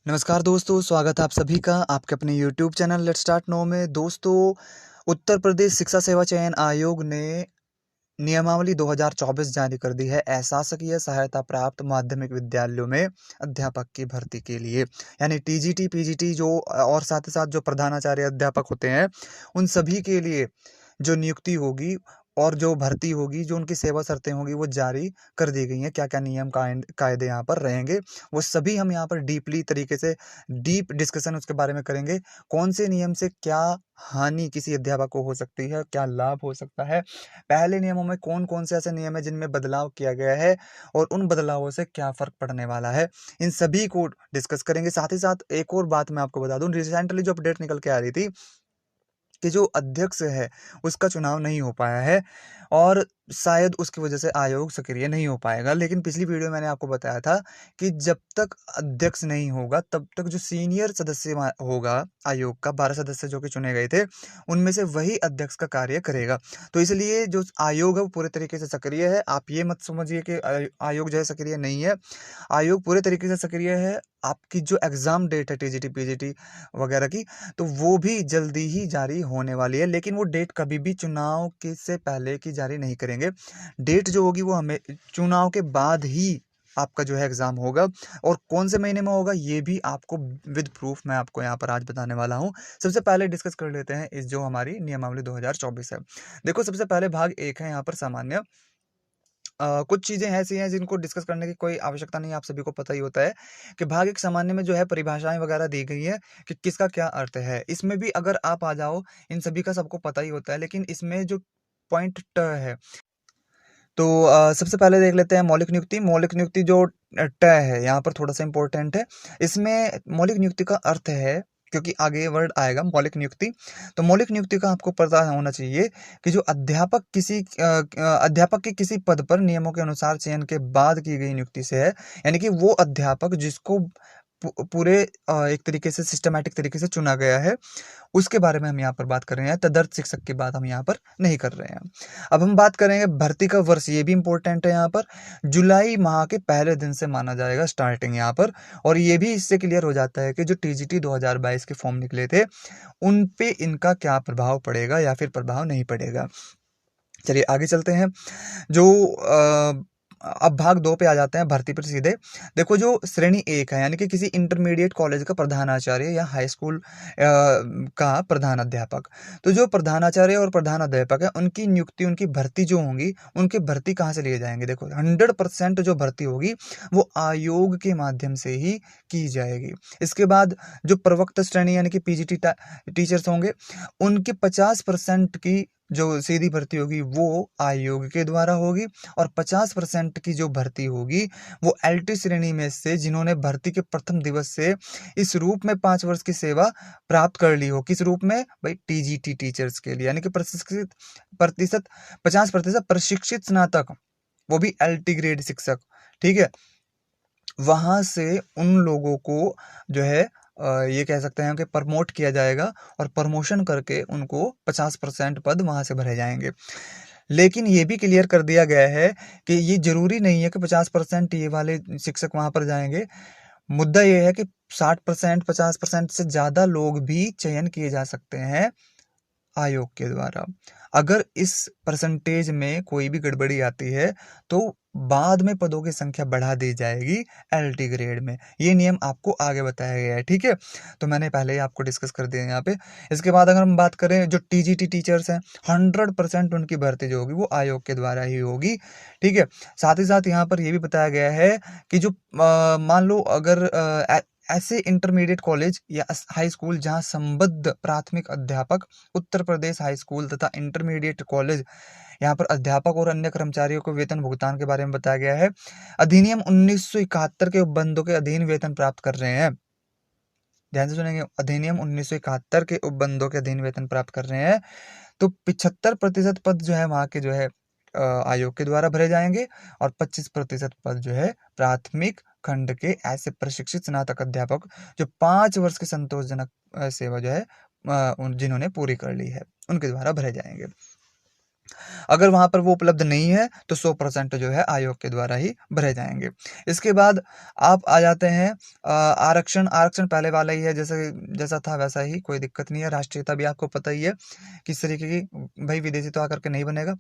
नमस्कार दोस्तों, स्वागत है आप सभी का आपके अपने YouTube channel let's start now में। दोस्तों, उत्तर प्रदेश शिक्षा सेवा चयन आयोग ने नियमावली 2024 जारी कर दी है अशासकीय सहायता प्राप्त माध्यमिक विद्यालयों में अध्यापक की भर्ती के लिए। यानी टीजीटी पीजीटी जो और साथ ही साथ जो प्रधानाचार्य अध्यापक होते हैं, उन सभी के लिए जो नियुक्ति होगी और जो भर्ती होगी, जो उनकी सेवा शर्तें होंगी, वो जारी कर दी गई हैं। क्या क्या नियम कायदे यहाँ पर रहेंगे, वो सभी हम यहाँ पर डीपली तरीके से डीप डिस्कशन उसके बारे में करेंगे। कौन से नियम से क्या हानि किसी अध्यापक को हो सकती है, क्या लाभ हो सकता है, पहले नियमों में कौन कौन से ऐसे नियम है जिनमें बदलाव किया गया है और उन बदलावों से क्या फर्क पड़ने वाला है, इन सभी को डिस्कस करेंगे। साथ ही साथ एक और बात मैं आपको बता दूं, रिसेंटली जो अपडेट निकल के आ रही थी कि जो अध्यक्ष है उसका चुनाव नहीं हो पाया है और शायद उसकी वजह से आयोग सक्रिय नहीं हो पाएगा। लेकिन पिछली वीडियो में मैंने आपको बताया था कि जब तक अध्यक्ष नहीं होगा तब तक जो सीनियर सदस्य होगा आयोग का, 12 सदस्य जो कि चुने गए थे, उनमें से वही अध्यक्ष का कार्य करेगा। तो इसलिए जो आयोग है वो पूरे तरीके से सक्रिय है। आप ये मत समझिए कि आयोग जो है सक्रिय नहीं है। आयोग पूरे तरीके से सक्रिय है। आपकी जो एग्जाम डेट है टीजीटी पीजीटी वगैरह की, तो वो भी जल्दी ही जारी होने वाली है। लेकिन वो डेट कभी भी चुनाव के से पहले की जारी नहीं करेंगे। डेट जो होगी वो हमें चुनाव के बाद ही आपका जो है एग्जाम होगा, और कौन से महीने में होगा ये भी आपको विद प्रूफ मैं आपको यहाँ पर आज बताने वाला हूँ। सबसे पहले डिस्कस कर लेते हैं इस जो हमारी नियमावली 2024 है। देखो, सबसे पहले भाग एक है यहाँ पर सामान्य। कुछ चीज़ें ऐसी हैं जिनको डिस्कस करने की कोई आवश्यकता नहीं है, आप सभी को पता ही होता है कि भाग एक सामान्य में जो है परिभाषाएं वगैरह दी गई है कि किसका क्या अर्थ है। इसमें भी अगर आप आ जाओ, इन सभी का सबको पता ही होता है, लेकिन इसमें जो पॉइंट ट है, तो सबसे पहले देख लेते हैं मौलिक नियुक्ति। मौलिक नियुक्ति जो ट है यहाँ पर थोड़ा सा इंपॉर्टेंट है। इसमें मौलिक नियुक्ति का अर्थ है, क्योंकि आगे वर्ड आएगा मौलिक नियुक्ति, तो मौलिक नियुक्ति का आपको पता होना चाहिए कि जो अध्यापक के किसी पद पर नियमों के अनुसार चयन के बाद की गई नियुक्ति से है। यानी कि वो अध्यापक जिसको पूरे एक तरीके से सिस्टमैटिक तरीके से चुना गया है, उसके बारे में हम यहाँ पर बात कर रहे हैं। तदर्थ शिक्षक की बात हम यहाँ पर नहीं कर रहे हैं। अब हम बात करेंगे भर्ती का वर्ष, ये भी इंपॉर्टेंट है यहाँ पर। जुलाई माह के पहले दिन से माना जाएगा स्टार्टिंग यहाँ पर। और ये भी इससे क्लियर हो जाता है कि जो टीजीटी 2022 के फॉर्म निकले थे, उन पे इनका क्या प्रभाव पड़ेगा या फिर प्रभाव नहीं पड़ेगा। चलिए आगे चलते हैं। जो अब भाग 2 पे आ जाते हैं, भर्ती पर सीधे। देखो, जो श्रेणी 1 है, यानी कि किसी इंटरमीडिएट कॉलेज का प्रधानाचार्य या हाई स्कूल का प्रधान अध्यापक, तो जो प्रधानाचार्य और प्रधान अध्यापक है उनकी नियुक्ति, उनकी भर्ती जो होंगी, उनकी भर्ती कहाँ से लिए जाएंगे। देखो, 100% जो भर्ती होगी वो आयोग के माध्यम से ही की जाएगी। इसके बाद जो प्रवक्ता श्रेणी यानी कि पीजीटी टीचर्स होंगे, उनकी 50% की जो सीधी भर्ती होगी वो आयोग के द्वारा होगी, और 50% की जो भर्ती होगी वो एलटी श्रेणी में से जिन्होंने भर्ती के प्रथम दिवस से इस रूप में 5 वर्ष की सेवा प्राप्त कर ली हो। किस रूप में भाई? टीजीटी टीचर्स के लिए, यानी कि प्रतिशत 50% प्रशिक्षित स्नातक, वो भी एलटी ग्रेड शिक्षक। ठीक है, वहां से उन लोगों को जो है ये कह सकते हैं कि प्रमोट किया जाएगा, और प्रमोशन करके उनको 50% पद वहां से भरे जाएंगे। लेकिन ये भी क्लियर कर दिया गया है कि ये जरूरी नहीं है कि 50% ये वाले शिक्षक वहां पर जाएंगे। मुद्दा ये है कि 60%, 50% से ज्यादा लोग भी चयन किए जा सकते हैं आयोग के द्वारा। अगर इस परसेंटेज में कोई भी गड़बड़ी आती है तो बाद में पदों की संख्या बढ़ा दी जाएगी एलटी ग्रेड में। ये नियम आपको आगे बताया गया है। ठीक है, तो मैंने पहले ही आपको डिस्कस कर दिया यहाँ पे। इसके बाद अगर हम बात करें जो टीजीटी टीचर्स हैं, 100% उनकी भर्ती जो होगी वो आयोग के द्वारा ही होगी। ठीक है, साथ ही साथ यहाँ पर यह भी बताया गया है कि जो मान लो अगर ऐसे इंटरमीडिएट कॉलेज या हाई स्कूल जहां संबद्ध प्राथमिक अध्यापक उत्तर प्रदेश हाई स्कूल तथा इंटरमीडिएट कॉलेज, यहाँ पर अध्यापक और अन्य कर्मचारियों को वेतन भुगतान के बारे में बताया गया है। अधिनियम 1971 के उपबंधों के अधीन वेतन प्राप्त कर रहे हैं। ध्यान से सुनेंगे, अधिनियम 1971 के उपबंधों के अधीन वेतन प्राप्त कर रहे हैं। तो 75% पद जो है वहां के जो है आयोग के द्वारा भरे जाएंगे, और 25% पद जो है प्राथमिक खंड के ऐसे प्रशिक्षित स्नातक अध्यापक जो 5 वर्ष की संतोषजनक सेवा जो है जिन्होंने पूरी कर ली है, उनके द्वारा भरे जाएंगे। अगर वहाँ पर वो उपलब्ध नहीं है तो 100% जो है आयोग के द्वारा ही भरे जाएँगे। इसके बाद आप आ जाते हैं आरक्षण। आरक्षण पहले वाला ही है, जैसे जैसा था वैसा ही, कोई दिक्कत नहीं है। राष्ट्रीयता भी आपको पता ही है किस तरीके की, भई विदेशी तो आकर के नहीं बनेगा।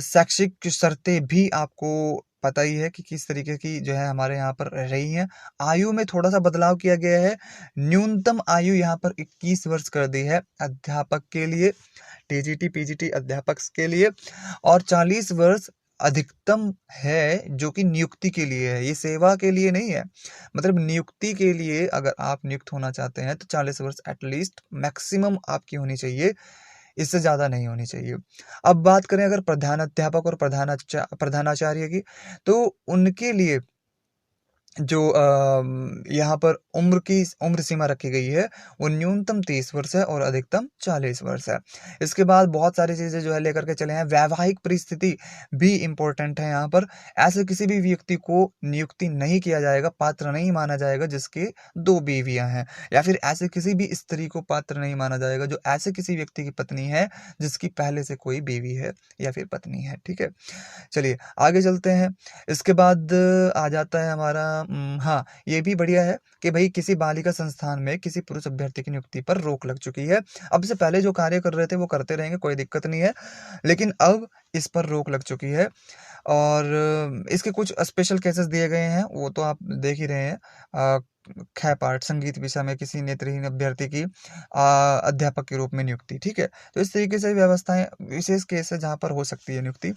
शैक्षिक शर्तें भी आपको पता ही है कि किस तरीके की जो है हमारे यहाँ पर रही हैं। आयु में थोड़ा-सा बदलाव किया गया है। न्यूनतम आयु यहाँ पर 21 वर्ष कर दी है अध्यापक के लिए, टीजीटी, पीजीटी अध्यापक के लिए, और 40 वर्ष अधिकतम है जो कि नियुक्ति के लिए है, ये सेवा के लिए नहीं है। मतलब नियुक्ति के लिए अगर आप नियुक्त होना चाहते हैं तो 40 वर्ष एटलीस्ट मैक्सिमम आपकी होनी चाहिए, इससे ज़्यादा नहीं होनी चाहिए। अब बात करें अगर प्रधानाध्यापक और प्रधानाचार्य की, तो उनके लिए जो यहाँ पर उम्र सीमा रखी गई है, वो न्यूनतम 30 वर्ष है और अधिकतम 40 वर्ष है। इसके बाद बहुत सारी चीज़ें जो है लेकर के चले हैं। वैवाहिक परिस्थिति भी इम्पोर्टेंट है यहाँ पर। ऐसे किसी भी व्यक्ति को नियुक्ति नहीं किया जाएगा, पात्र नहीं माना जाएगा जिसके 2 बीवियाँ हैं, या फिर ऐसे किसी भी स्त्री को पात्र नहीं माना जाएगा जो ऐसे किसी व्यक्ति की पत्नी है जिसकी पहले से कोई बीवी है या फिर पत्नी है, ठीक है? चलिए आगे चलते हैं। इसके बाद आ जाता है हमारा हाँ, ये भी बढ़िया है कि भई किसी बालिका संस्थान में किसी पुरुष अभ्यर्थी की नियुक्ति पर रोक लग चुकी है। अब से पहले जो कार्य कर रहे थे वो करते रहेंगे, कोई दिक्कत नहीं है। लेकिन अब इस पर रोक लग चुकी है, और इसके कुछ स्पेशल केसेस दिए गए हैं, वो तो आप देख ही रहे हैं। ख पाठ संगीत विषय में किसी नेत्रहीन अभ्यर्थी की अध्यापक के रूप में नियुक्ति, ठीक है? तो इस तरीके से व्यवस्थाएँ, विशेष केस है जहाँ पर हो सकती है नियुक्ति।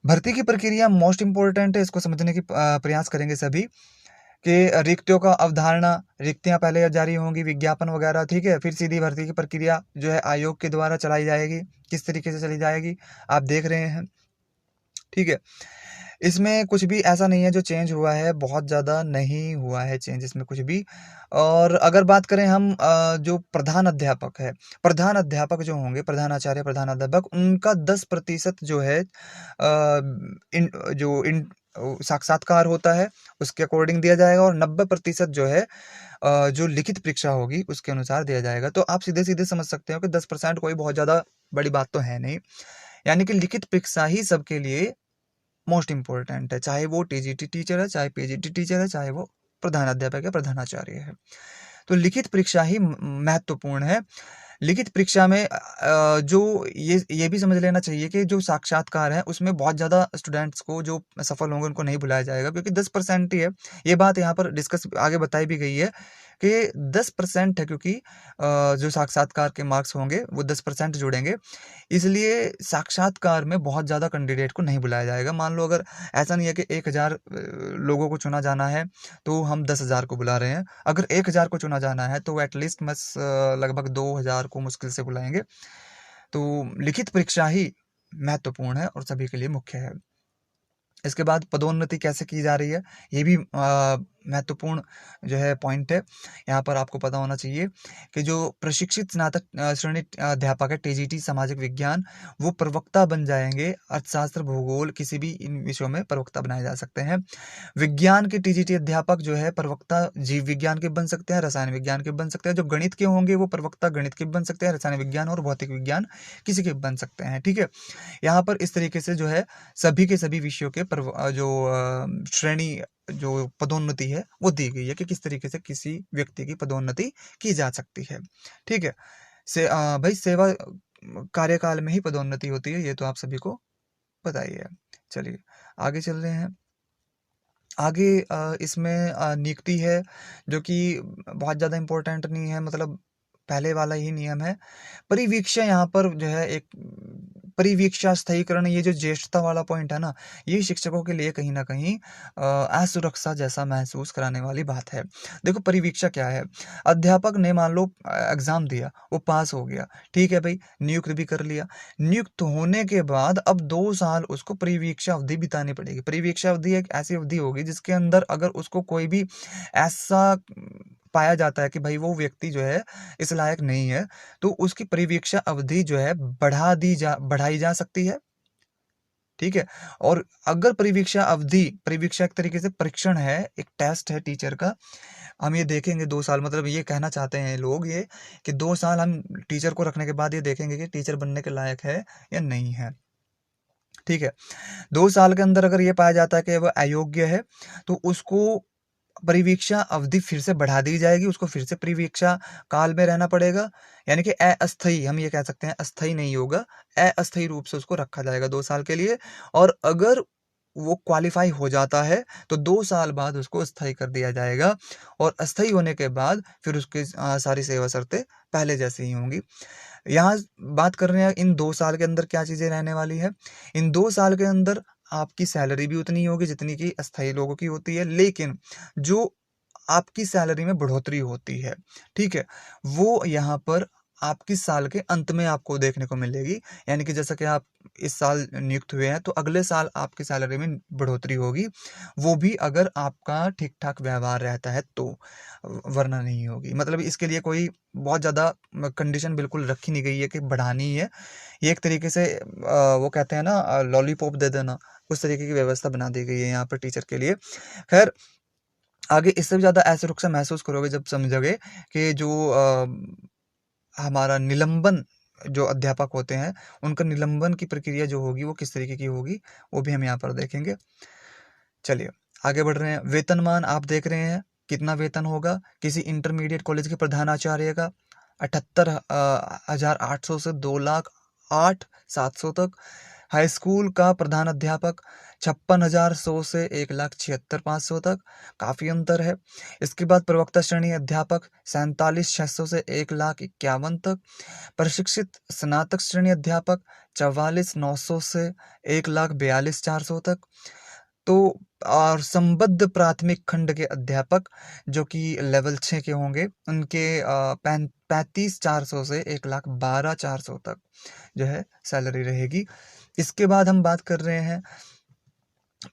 भर्ती की प्रक्रिया मोस्ट इम्पोर्टेंट है, इसको समझने की प्रयास करेंगे सभी, कि रिक्तियों का अवधारणा, रिक्तियां पहले जारी होंगी, विज्ञापन वगैरह, ठीक है? फिर सीधी भर्ती की प्रक्रिया जो है आयोग के द्वारा चलाई जाएगी। किस तरीके से चली जाएगी आप देख रहे हैं, ठीक है? इसमें कुछ भी ऐसा नहीं है जो चेंज हुआ है, बहुत ज़्यादा नहीं हुआ है चेंज इसमें कुछ भी। और अगर बात करें हम जो प्रधान अध्यापक है, प्रधान अध्यापक जो होंगे, प्रधानाचार्य, प्रधानाध्यापक, उनका 10% जो है साक्षात्कार होता है, उसके अकॉर्डिंग दिया जाएगा, और 90% जो है जो लिखित परीक्षा होगी उसके अनुसार दिया जाएगा। तो आप सीधे-सीधे समझ सकते हो कि 10% कोई बहुत ज़्यादा बड़ी बात तो है नहीं। यानी कि लिखित परीक्षा ही सबके लिए मोस्ट इम्पोर्टेंट है, चाहे वो टीजीटी टीचर है, चाहे पीजीटी टीचर है, चाहे वो प्रधानाध्यापक या प्रधानाचार्य है। तो लिखित परीक्षा ही महत्वपूर्ण है। लिखित परीक्षा में जो ये भी समझ लेना चाहिए कि जो साक्षात्कार है उसमें बहुत ज़्यादा स्टूडेंट्स को जो सफल होंगे उनको नहीं बुलाया जाएगा, क्योंकि 10% ही है। ये बात यहाँ पर डिस्कस आगे बताई भी गई है कि 10% है, क्योंकि जो साक्षात्कार के मार्क्स होंगे वो 10% जुड़ेंगे, इसलिए साक्षात्कार में बहुत ज़्यादा कैंडिडेट को नहीं बुलाया जाएगा। मान लो अगर ऐसा नहीं है कि 1000 लोगों को चुना जाना है तो हम 10,000 को बुला रहे हैं। अगर 1000 को चुना जाना है तो एटलीस्ट लगभग 2000 को मुश्किल से बुलाएंगे। तो लिखित परीक्षा ही महत्वपूर्ण है और सभी के लिए मुख्य है। इसके बाद पदोन्नति कैसे की जा रही है, ये भी महत्वपूर्ण जो है पॉइंट है। यहाँ पर आपको पता होना चाहिए कि जो प्रशिक्षित स्नातक श्रेणी अध्यापक है, टीजीटी सामाजिक विज्ञान, वो प्रवक्ता बन जाएंगे। अर्थशास्त्र, भूगोल, किसी भी इन विषयों में प्रवक्ता बनाए जा सकते हैं। विज्ञान के टीजीटी अध्यापक जो है प्रवक्ता जीव विज्ञान के बन सकते हैं, रसायन विज्ञान के बन सकते हैं। जो गणित के होंगे वो प्रवक्ता गणित के बन सकते हैं, रसायन विज्ञान और भौतिक विज्ञान किसी के बन सकते हैं, ठीक है? यहाँ पर इस तरीके से जो है सभी के सभी विषयों के जो श्रेणी, जो पदोन्नति है वो दी गई है कि किस तरीके से किसी व्यक्ति की पदोन्नति की जा सकती है, ठीक है? भाई सेवा कार्यकाल में ही पदोन्नति होती है, ये तो आप सभी को पता ही है। चलिए आगे चल रहे हैं। आगे इसमें नियुक्ति है जो कि बहुत ज़्यादा इम्पोर्टेंट नहीं है, मतलब पहले वाला ही नियम है। परिवीक्षा यहाँ पर जो है एक परिवीक्षा स्थायीकरण, ये जो ज्येष्ठता वाला पॉइंट है ना, ये शिक्षकों के लिए कहीं न कहीं असुरक्षा जैसा महसूस कराने वाली बात है। देखो परिवीक्षा क्या है? अध्यापक ने मान लो एग्ज़ाम दिया, वो पास हो गया, ठीक है भई, नियुक्त भी कर लिया। नियुक्त होने के बाद अब 2 साल उसको परिवीक्षा अवधि बितानी पड़ेगी। परिवीक्षा अवधि एक ऐसी अवधि होगी जिसके अंदर अगर उसको कोई भी ऐसा पाया जाता है कि भाई वो व्यक्ति जो है इस लायक नहीं है, तो उसकी परिवीक्षा अवधि जो है बढ़ाई जा सकती है। ठीक है। और अगर परिवीक्षा एक तरीके से परीक्षण है, एक टेस्ट है टीचर का। हम ये देखेंगे 2 साल, मतलब ये कहना चाहते हैं लोग ये कि 2 साल हम टीचर को रखने के बाद ये देखेंगे कि टीचर बनने के लायक है या नहीं है। ठीक है। 2 साल के अंदर अगर ये पाया जाता है कि वह अयोग्य है, तो उसको परिवीक्षा अवधि फिर से बढ़ा दी जाएगी, उसको फिर से परिवीक्षा काल में रहना पड़ेगा। यानी कि अस्थायी, हम ये कह सकते हैं, अस्थायी नहीं होगा, अस्थायी रूप से उसको रखा जाएगा 2 साल के लिए। और अगर वो क्वालिफाई हो जाता है तो 2 साल बाद उसको स्थायी कर दिया जाएगा, और अस्थायी होने के बाद फिर उसकी सारी सेवा शर्तें पहले जैसी ही होंगी। यहाँ बात कर रहे हैं इन 2 साल के अंदर क्या चीजें रहने वाली है। इन 2 साल के अंदर आपकी सैलरी भी उतनी होगी जितनी की अस्थायी लोगों की होती है, लेकिन जो आपकी सैलरी में बढ़ोतरी होती है, ठीक है, वो यहाँ पर आपकी साल के अंत में आपको देखने को मिलेगी। यानी कि जैसा कि आप इस साल नियुक्त हुए हैं तो अगले साल आपकी सैलरी में बढ़ोतरी होगी, वो भी अगर आपका ठीक ठाक व्यवहार रहता है तो, वरना नहीं होगी। मतलब इसके लिए कोई बहुत ज़्यादा कंडीशन बिल्कुल रखी नहीं गई है कि बढ़ानी ही है। ये एक तरीके से वो कहते हैं ना, लॉलीपॉप दे देना, उस तरीके की व्यवस्था बना दी गई है यहाँ पर टीचर के लिए। खैर, आगे इससे भी ज़्यादा असुरक्षा महसूस करोगे जब समझोगे कि जो हमारा निलंबन, जो अध्यापक होते हैं उनका निलंबन की प्रक्रिया जो होगी वो किस तरीके की होगी, वो भी हम यहाँ पर देखेंगे। चलिए आगे बढ़ रहे हैं। वेतनमान आप देख रहे हैं कितना वेतन होगा किसी इंटरमीडिएट कॉलेज के प्रधानाचार्य का, 78,800 से 2,08,700 तक। हाई स्कूल का प्रधान अध्यापक 56,100 से 1,76,500 तक, काफी अंतर है। इसके बाद प्रवक्ता श्रेणी अध्यापक 47,600 से 1,51,000 तक। प्रशिक्षित स्नातक श्रेणी अध्यापक 44,900 से 1,42,400 तक। तो और संबद्ध प्राथमिक खंड के अध्यापक जो कि लेवल 6 के होंगे, उनके 35,400 से 1,12,400 तक जो है सैलरी रहेगी। इसके बाद हम बात कर रहे हैं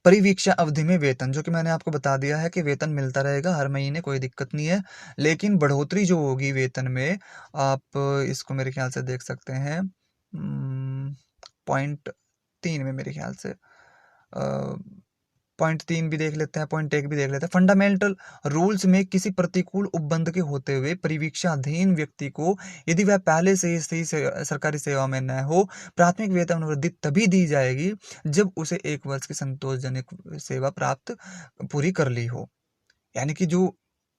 परिवीक्षा अवधि में वेतन, जो कि मैंने आपको बता दिया है कि वेतन मिलता रहेगा हर महीने, कोई दिक्कत नहीं है। लेकिन बढ़ोतरी जो होगी वेतन में, आप इसको मेरे ख्याल से देख सकते हैं पॉइंट 3 में, मेरे ख्याल से पॉइंट 3 भी देख लेते हैं, पॉइंट 1 भी देख लेते हैं। फंडामेंटल रूल्स में किसी प्रतिकूल उपबंध के होते हुए परिवीक्षाधीन व्यक्ति को, यदि वह पहले से ही सरकारी सेवा में न हो, प्राथमिक वेतन वृद्धि तभी दी जाएगी जब उसे 1 वर्ष की संतोषजनक सेवा प्राप्त पूरी कर ली हो। यानी कि जो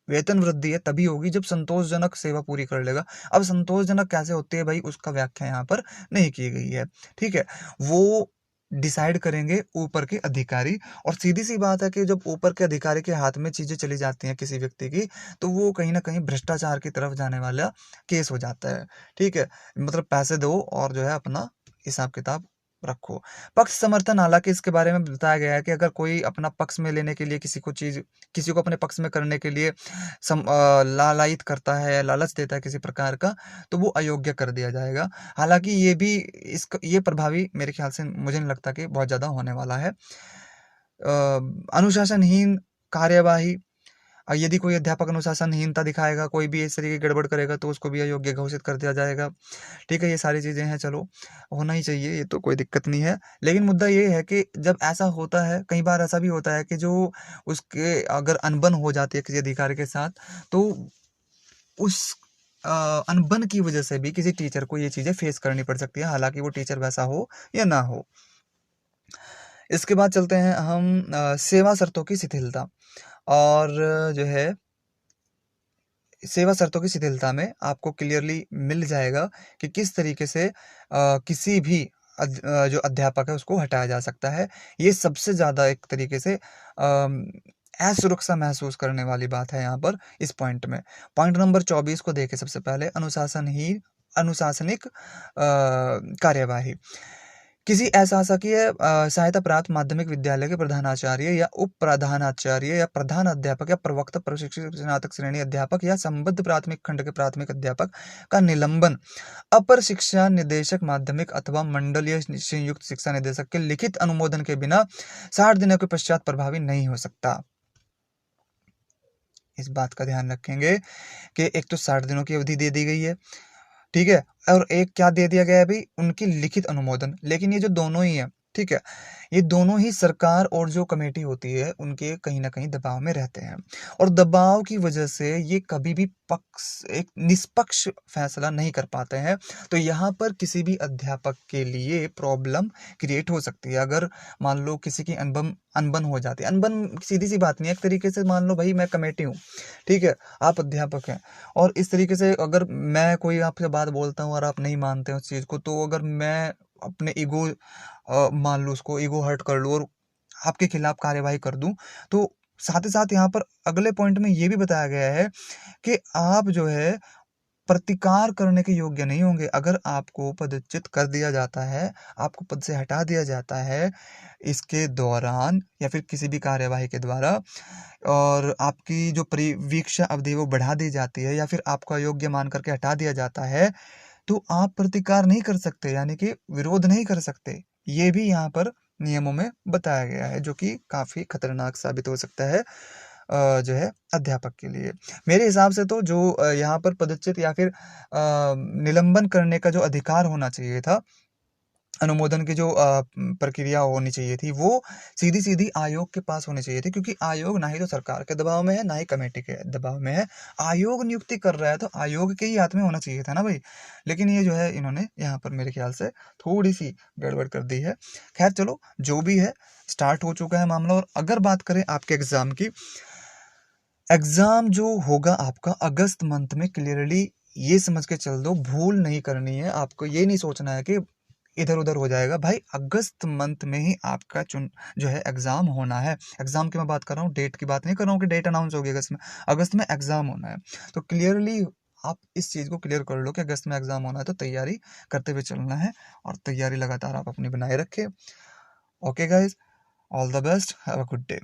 वेतन वृद्धि है तभी होगी जब संतोषजनक सेवा पूरी कर लेगा। अब संतोषजनक कैसे होती है भाई, उसका व्याख्या यहाँ पर नहीं की गई है, ठीक है, वो डिसाइड करेंगे ऊपर के अधिकारी। और सीधी सी बात है कि जब ऊपर के अधिकारी के हाथ में चीजें चली जाती हैं किसी व्यक्ति की, तो वो कहीं ना कहीं भ्रष्टाचार की तरफ जाने वाला केस हो जाता है। ठीक है, मतलब पैसे दो और जो है अपना हिसाब किताब रखो। पक्ष समर्थन, हालांकि इसके बारे में बताया गया है कि अगर कोई अपना पक्ष में लेने के लिए किसी को अपने पक्ष में करने के लिए लालायित करता है, लालच देता है किसी प्रकार का, तो वो अयोग्य कर दिया जाएगा। हालांकि ये प्रभावी मेरे ख्याल से, मुझे नहीं लगता कि बहुत ज्यादा होने वाला है। अनुशासनहीन कार्यवाही, यदि कोई अध्यापक अनुशासनहीनता दिखाएगा, कोई भी इस तरीके की गड़बड़ करेगा, तो उसको भी अयोग्य घोषित कर दिया जाएगा। ठीक है, ये सारी चीजें हैं, चलो होना ही चाहिए, ये तो कोई दिक्कत नहीं है। लेकिन मुद्दा ये है कि जब ऐसा होता है, कई बार ऐसा भी होता है कि जो उसके अगर अनबन हो जाती है किसी अधिकारी के साथ, तो उस अनबन की वजह से भी किसी टीचर को ये चीजें फेस करनी पड़ सकती है, हालांकि वो टीचर वैसा हो या ना हो। इसके बाद चलते हैं हम सेवा शर्तों की शिथिलता। और जो है सेवा शर्तों की शिथिलता में आपको क्लियरली मिल जाएगा कि किस तरीके से किसी भी जो अध्यापक है उसको हटाया जा सकता है। ये सबसे ज्यादा एक तरीके से असुरक्षा महसूस करने वाली बात है यहाँ पर इस पॉइंट में। पॉइंट नंबर 24 को देखें सबसे पहले, अनुशासनिक कार्यवाही। किसी अशासकीय सहायता प्राप्त माध्यमिक विद्यालय के प्रधानाचार्य या उप प्रधानाचार्य या प्रधान अध्यापक या प्रवक्ता, प्रशिक्षित स्नातक श्रेणी अध्यापक या संबद्ध प्राथमिक खंड के प्राथमिक अध्यापक का निलंबन अपर शिक्षा निदेशक माध्यमिक अथवा मंडलीय संयुक्त शिक्षा निदेशक के लिखित अनुमोदन के बिना 60 दिनों के पश्चात प्रभावी नहीं हो सकता। इस बात का ध्यान रखेंगे कि एक तो 60 दिनों की अवधि दे दी गई है, ठीक है, और एक क्या दे दिया गया है भाई, उनकी लिखित अनुमोदन। लेकिन ये जो दोनों ही है, ठीक है। ये दोनों ही सरकार और जो कमेटी होती है उनके कहीं न कहीं दबाव में रहते हैं और दबाव की वजह से ये कभी भी एक निष्पक्ष फैसला नहीं कर पाते हैं। तो यहाँ पर किसी भी अध्यापक के लिए प्रॉब्लम क्रिएट हो सकती है। अगर मान लो किसी की अनबन हो जाती है, अनबन सीधी-सी बात नहीं है, एक तरीके से मान लो भई मैं कमेटी हूँ, ठीक है? आप अध्यापक हैं और इस तरीके से अगर मैं कोई आपसे बात बोलता हूँ और आप नहीं मानते हैं उस चीज़ को, तो अगर मैं अपने ईगो मान लो उसको ईगो हर्ट कर लूँ और आपके खिलाफ कार्यवाही कर दूँ, तो साथ ही साथ यहाँ पर अगले पॉइंट में ये भी बताया गया है कि आप जो है प्रतिकार करने के योग्य नहीं होंगे। अगर आपको पदच्युत कर दिया जाता है, आपको पद से हटा दिया जाता है इसके दौरान या फिर किसी भी कार्यवाही के द्वारा और आपकी जो परिवीक्षा अवधि है वो बढ़ा दी जाती है या फिर आपको अयोग्य मान करके हटा दिया जाता है, तो आप प्रतिकार नहीं कर सकते, यानी कि विरोध नहीं कर सकते। ये भी यहाँ पर नियमों में बताया गया है, जो कि काफ़ी खतरनाक साबित हो सकता है जो है अध्यापक के लिए। मेरे हिसाब से तो जो यहाँ पर पदच्युत या फिर निलंबन करने का जो अधिकार होना चाहिए था, अनुमोदन की जो प्रक्रिया होनी चाहिए थी, वो सीधी-सीधी आयोग के पास होनी चाहिए थी, क्योंकि आयोग ना ही तो सरकार के दबाव में है, ना ही कमेटी के दबाव में है। आयोग नियुक्ति कर रहा है, तो आयोग के ही हाथ में होना चाहिए था ना भई। लेकिन ये जो है इन्होंने यहाँ पर मेरे ख़्याल से थोड़ी-सी गड़बड़ कर दी है। ख़ैर चलो, जो भी है स्टार्ट हो चुका है मामला। और अगर बात करें आपके एग्ज़ाम की, एग्ज़ाम जो होगा आपका अगस्त मंथ में, क्लियरली ये समझ के चल दो, भूल नहीं करनी है। आपको ये नहीं सोचना है कि इधर-उधर हो जाएगा। भाई अगस्त मंथ में ही आपका जो है एग्ज़ाम होना है। एग्ज़ाम की मैं बात कर रहा हूँ, डेट की बात नहीं कर रहा हूँ कि डेट अनाउंस होगी अगस्त में। अगस्त में एग्ज़ाम होना है। तो क्लियरली आप इस चीज़ को क्लियर कर लो कि अगस्त में एग्ज़ाम होना है, तो तैयारी करते हुए चलना है और तैयारी लगातार आप अपनी बनाए रखें। Okay guys, all the best, have a good day.